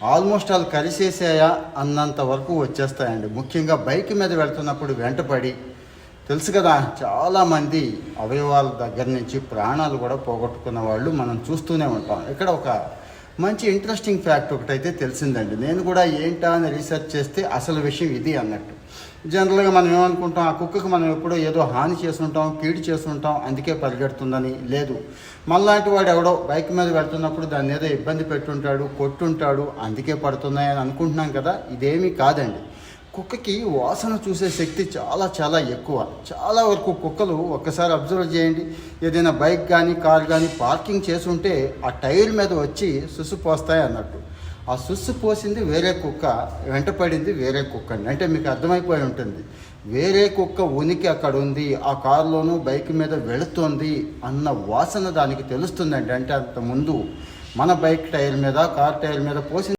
Almost all కలిసేసాయా అన్నంత వరకు వచ్చేస్తాయండి. ముఖ్యంగా బైక్ మీద వెళ్తున్నప్పుడు వెంటపడి, తెలుసు కదా, చాలామంది అవయవాల దగ్గర నుంచి ప్రాణాలు కూడా పోగొట్టుకున్న వాళ్ళు మనం చూస్తూనే ఉంటాం. ఇక్కడ ఒక మంచి ఇంట్రెస్టింగ్ ఫ్యాక్ట్ ఒకటైతే తెలిసిందండి. నేను కూడా ఏంటా అని రీసెర్చ్ చేస్తే అసలు విషయం ఇది అన్నట్టు. జనరల్గా మనం ఏమనుకుంటాం, ఆ కుక్కకు మనం ఎప్పుడో ఏదో హాని చేసుంటాం, కీడు చేసుంటాం, అందుకే పరిగెడుతుందని. లేదు, మనలాంటి వాడు ఎవడో బైక్ మీద వెళ్తున్నప్పుడు దాన్ని ఏదో ఇబ్బంది పెట్టుంటాడు, కొట్టుంటాడు, అందుకే పడుతున్నాయని అనుకుంటున్నాం కదా. ఇదేమీ కాదండి. కుక్కకి వాసన చూసే శక్తి చాలా చాలా ఎక్కువ. చాలా వరకు కుక్కలు ఒక్కసారి అబ్జర్వ్ చేయండి, ఏదైనా బైక్ కానీ కార్ కానీ పార్కింగ్ చేసుంటే ఆ టైర్ మీద వచ్చి సుస్సు పోస్తాయి అన్నట్టు. ఆ సుస్సు పోసింది వేరే కుక్క, వెంటపడింది వేరే కుక్క అండి. అంటే మీకు అర్థమైపోయి ఉంటుంది, వేరే కుక్క ఉనికి అక్కడ ఉంది, ఆ కారులోనూ బైక్ మీద వెళుతుంది అన్న వాసన దానికి తెలుస్తుందండి. అంటే అంతకుముందు మన బైక్ టైర్ మీద, కార్ టైర్ మీద పోసింది